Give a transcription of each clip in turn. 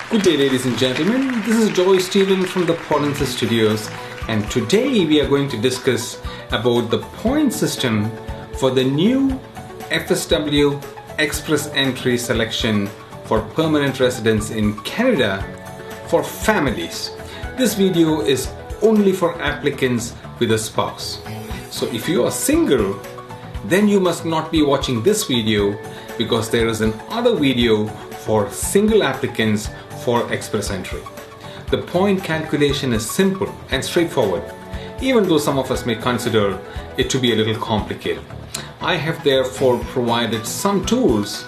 Good day, ladies and gentlemen. This is Joy Stephen from the Pollens Studios, and today we are going to discuss about the point system for the new FSW Express Entry selection for permanent residence in Canada for families. This video is only for applicants with a spouse. So if you are single, then you must not be watching this video, because there is another video for single applicants for Express Entry. The point calculation is simple and straightforward, even though some of us may consider it to be a little complicated. I have therefore provided some tools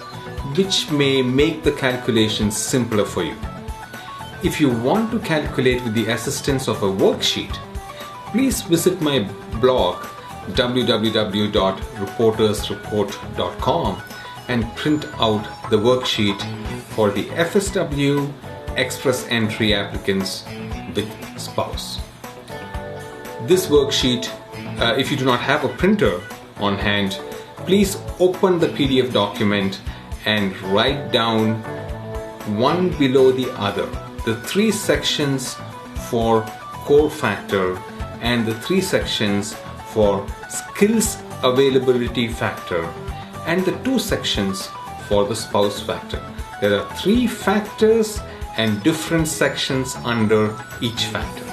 which may make the calculations simpler for you. If you want to calculate with the assistance of a worksheet, please visit my blog www.reportersreport.com and print out the worksheet for the FSW Express Entry applicants with spouse. This worksheet, if you do not have a printer on hand, please open the PDF document and write down one below the other the three sections for core factor and the three sections for skills availability factor and the two sections for the spouse factor. There are three factors and different sections under each factor.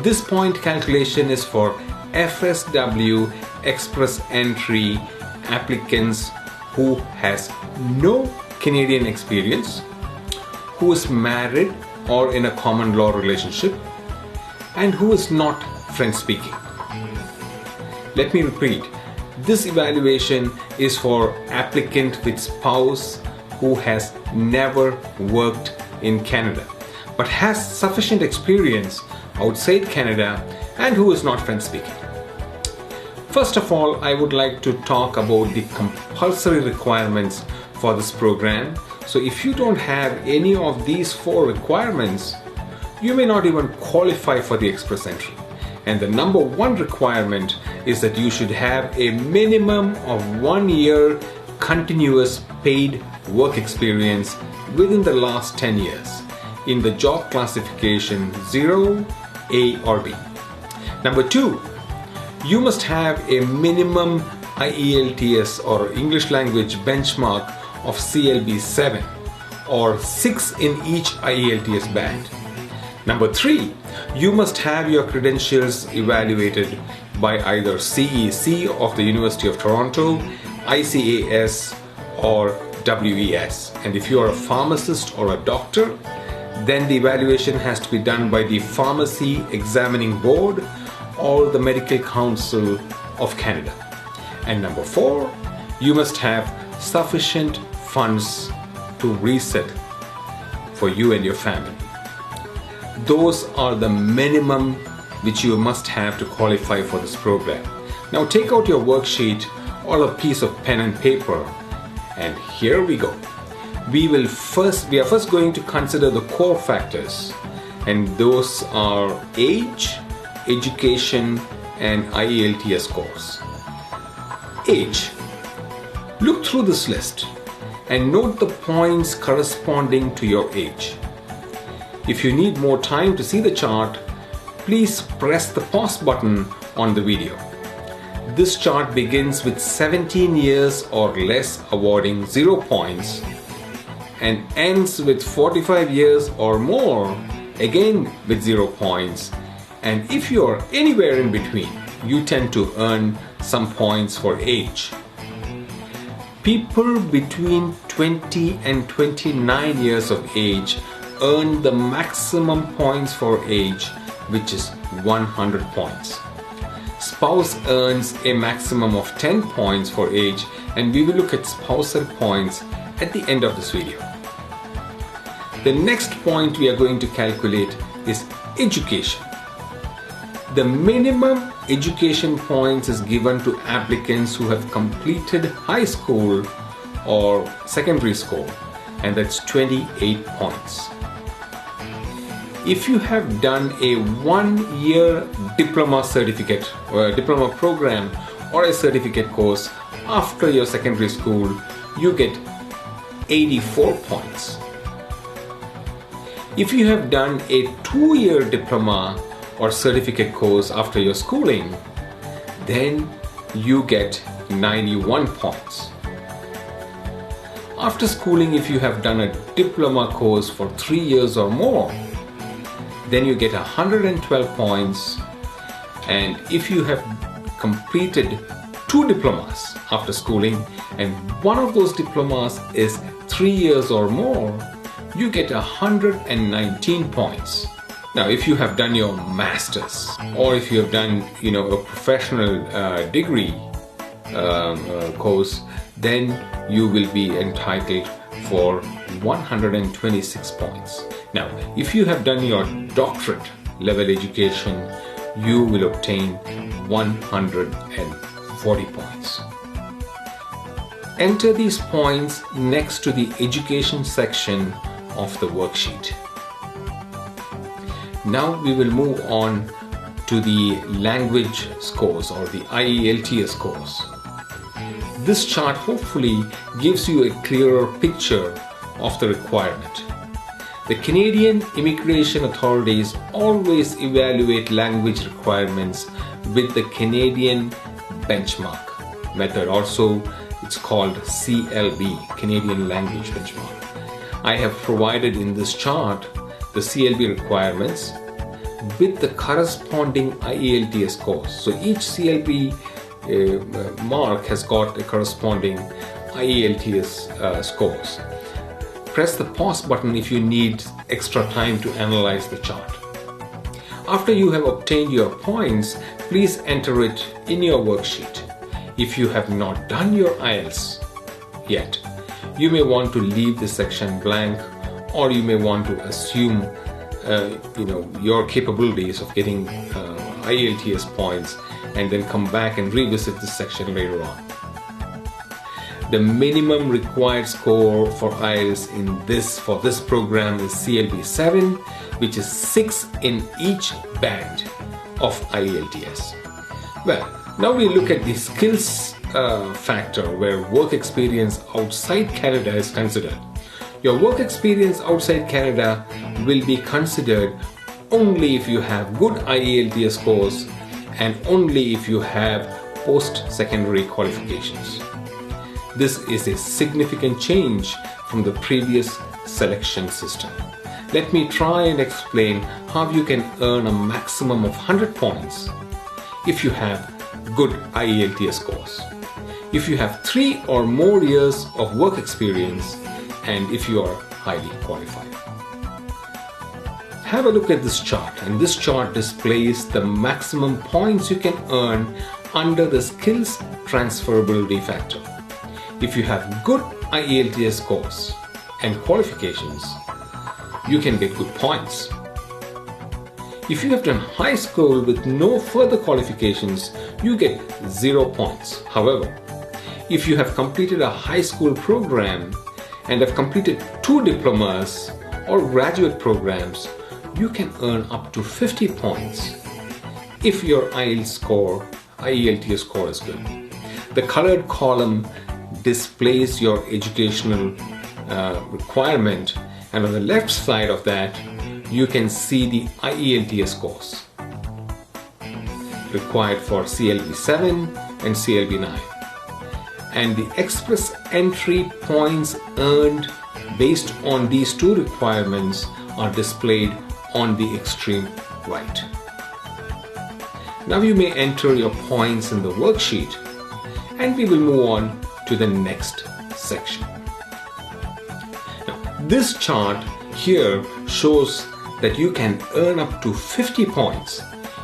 This point calculation is for FSW Express Entry applicants who has no Canadian experience, who is married or in a common law relationship, and who is not French speaking. Let me repeat, this evaluation is for applicant with spouse who has never worked in Canada but has sufficient experience outside Canada and who is not French speaking. First of all, I would like to talk about the compulsory requirements for this program. So if you don't have any of these four requirements, you may not even qualify for the Express Entry. And the number one requirement is that you should have a minimum of 1 year continuous paid work experience within the last 10 years in the job classification 0, A or B. Number two, you must have a minimum IELTS or English language benchmark of CLB 7 or 6 in each IELTS band. Number three, you must have your credentials evaluated by either CEC of the University of Toronto, ICAS or WES. And if you are a pharmacist or a doctor, then the evaluation has to be done by the Pharmacy Examining Board or the Medical Council of Canada. And number four, you must have sufficient funds to resettle for you and your family. Those are the minimum which you must have to qualify for this program. Now take out your worksheet or a piece of pen and paper, and here we go. We are first going to consider the core factors, and those are age, education and IELTS scores. Age. Look through this list and note the points corresponding to your age. If you need more time to see the chart, please press the pause button on the video. This chart begins with 17 years or less awarding 0 points and ends with 45 years or more, again with 0 points. And if you are anywhere in between, you tend to earn some points for age. People between 20 and 29 years of age earn the maximum points for age, which is 100 points. Spouse earns a maximum of 10 points for age, and we will look at spousal points at the end of this video. The next point we are going to calculate is education. The minimum education points is given to applicants who have completed high school or secondary school, and that's 28 points. If you have done a 1 year diploma certificate or a diploma program or a certificate course after your secondary school, you get 84 points. If you have done a 2-year diploma or certificate course after your schooling, then you get 91 points. After schooling, if you have done a diploma course for 3 years or more, then you get 112 points. And if you have completed 2 diplomas after schooling and one of those diplomas is 3 years or more, you get 119 points. Now, if you have done your master's or if you have done, a professional degree course, then you will be entitled for 126 points. Now, if you have done your doctorate level education, you will obtain 140 points. Enter these points next to the education section of the worksheet. Now we will move on to the language scores or the IELTS scores. This chart hopefully gives you a clearer picture of the requirement. The Canadian immigration authorities always evaluate language requirements with the Canadian benchmark method. Also, it's called CLB, Canadian Language Benchmark. I have provided in this chart the CLB requirements with the corresponding IELTS scores. So each CLB mark has got a corresponding IELTS scores. Press the pause button if you need extra time to analyze the chart. After you have obtained your points, please enter it in your worksheet. If you have not done your IELTS yet, you may want to leave this section blank, or you may want to assume your capabilities of getting IELTS points and then come back and revisit this section later on. The minimum required score for IELTS for this program is CLB 7, which is 6 in each band of IELTS. Well, now we look at the skills factor where work experience outside Canada is considered. Your work experience outside Canada will be considered only if you have good IELTS scores and only if you have post-secondary qualifications. This is a significant change from the previous selection system. Let me try and explain how you can earn a maximum of 100 points if you have good IELTS scores, if you have 3 or more years of work experience, and if you are highly qualified. Have a look at this chart, and this chart displays the maximum points you can earn under the skills transferability factor. If you have good IELTS scores and qualifications, you can get good points. If you have done high school with no further qualifications, you get 0 points. However, if you have completed a high school program and have completed 2 diplomas or graduate programs, you can earn up to 50 points if your IELTS score is good. The colored column displays your educational requirement, and on the left side of that you can see the IELTS scores required for CLB 7 and CLB 9. And the express entry points earned based on these 2 requirements are displayed on the extreme right. Now you may enter your points in the worksheet, and we will move on to the next section. Now, this chart here shows that you can earn up to 50 points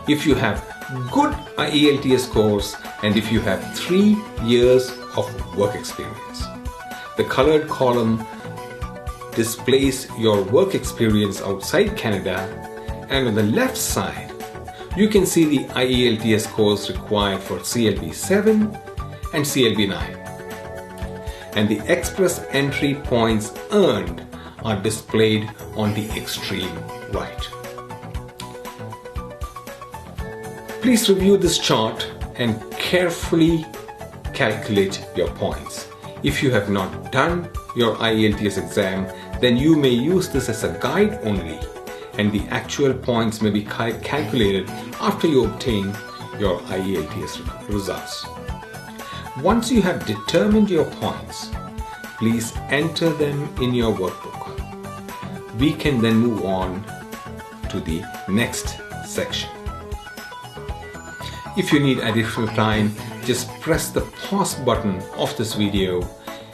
if you have good IELTS scores and if you have 3 years of work experience. The colored column displays your work experience outside Canada, and on the left side you can see the IELTS scores required for CLB 7 and CLB 9. And the express entry points earned are displayed on the extreme right. Please review this chart and carefully calculate your points. If you have not done your IELTS exam, then you may use this as a guide only, and the actual points may be calculated after you obtain your IELTS results. Once you have determined your points, please enter them in your workbook. We can then move on to the next section. If you need additional time, just press the pause button of this video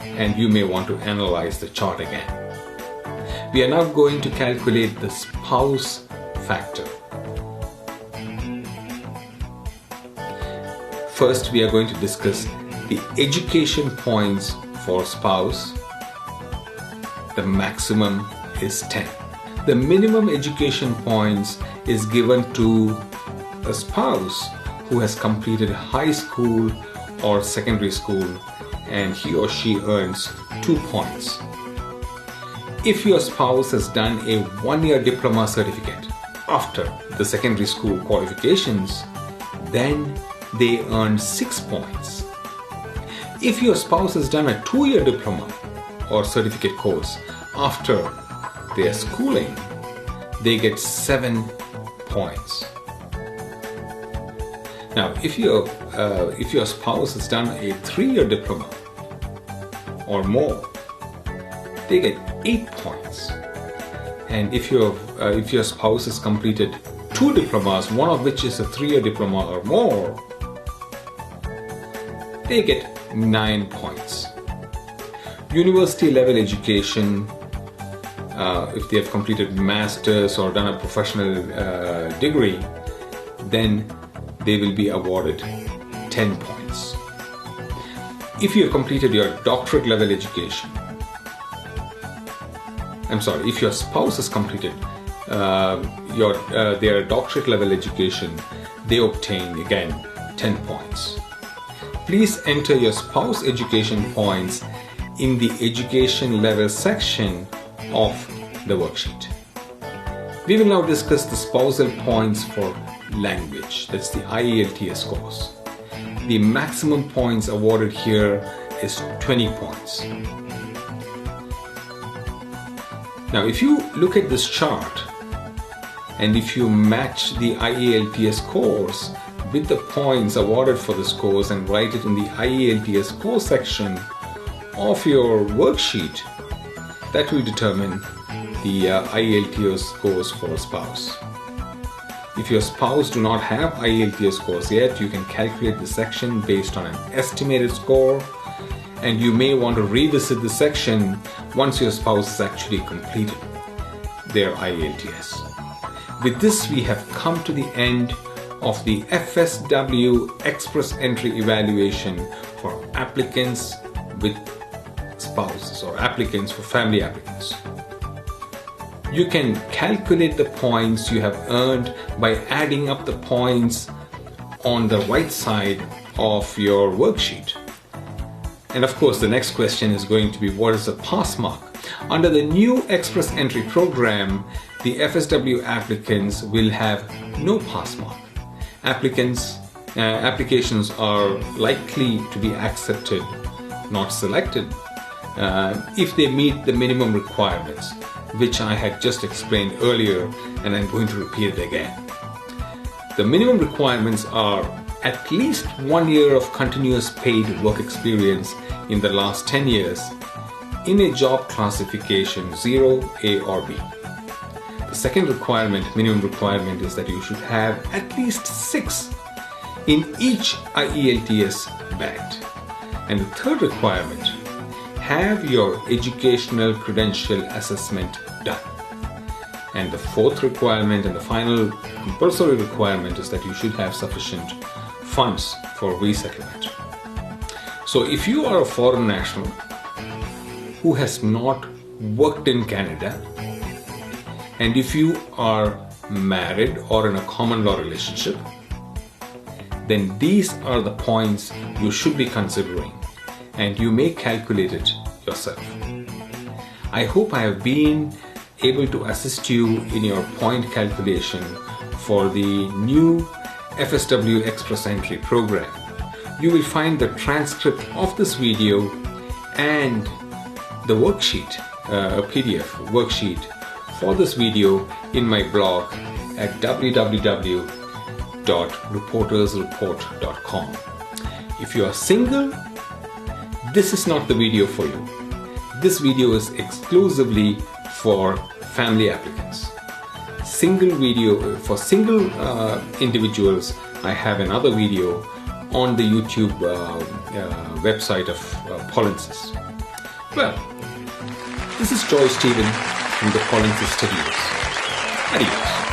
and you may want to analyze the chart again. We are now going to calculate the spouse factor. First, we are going to discuss the education points for spouse. The maximum is 10. The minimum education points is given to a spouse who has completed high school or secondary school, and he or she earns 2 points. If your spouse has done a 1-year diploma certificate after the secondary school qualifications, then they earn 6 points. If your spouse has done a 2-year diploma or certificate course after their schooling, they get 7 points. Now, if your spouse has done a 3-year diploma or more, they get 8 points. And if your spouse has completed 2 diplomas, one of which is a 3-year diploma or more, they get 9 points. University level education, if they have completed masters or done a professional degree, then they will be awarded 10 points. If you have completed your doctorate level education, if your spouse has completed their doctorate level education, they obtain again 10 points. Please enter your spouse education points in the education level section of the worksheet. We will now discuss the spousal points for language, that's the IELTS scores. The maximum points awarded here is 20 points. Now, if you look at this chart and if you match the IELTS scores with the points awarded for the scores and write it in the IELTS score section of your worksheet, that will determine the IELTS scores for a spouse. If your spouse do not have IELTS scores yet, you can calculate the section based on an estimated score, and you may want to revisit the section once your spouse has actually completed their IELTS. With this, we have come to the end of the FSW Express Entry evaluation for applicants with spouses or applicants for family applicants. You can calculate the points you have earned by adding up the points on the right side of your worksheet. And of course, the next question is going to be, what is the pass mark? Under the new Express Entry program, the FSW applicants will have no pass mark. Applications are likely to be accepted, not selected, if they meet the minimum requirements, which I had just explained earlier, and I'm going to repeat it again. The minimum requirements are at least 1 year of continuous paid work experience in the last 10 years in a job classification 0, A or B. The second minimum requirement, is that you should have at least 6 in each IELTS band. And the third requirement, have your educational credential assessment done. And the fourth requirement and the final compulsory requirement is that you should have sufficient funds for resettlement. So if you are a foreign national who has not worked in Canada, and if you are married or in a common law relationship, then these are the points you should be considering, and you may calculate it yourself. I hope I have been able to assist you in your point calculation for the new FSW Express Entry program. You will find the transcript of this video and the worksheet a PDF worksheet for this video in my blog at www.reportersreport.com. If you are single, this is not the video for you. This video is exclusively for family applicants. For single individuals, I have another video on the YouTube website of Polinsys. Well, this is Joy Stephen from the Polinsys Studios. Adios.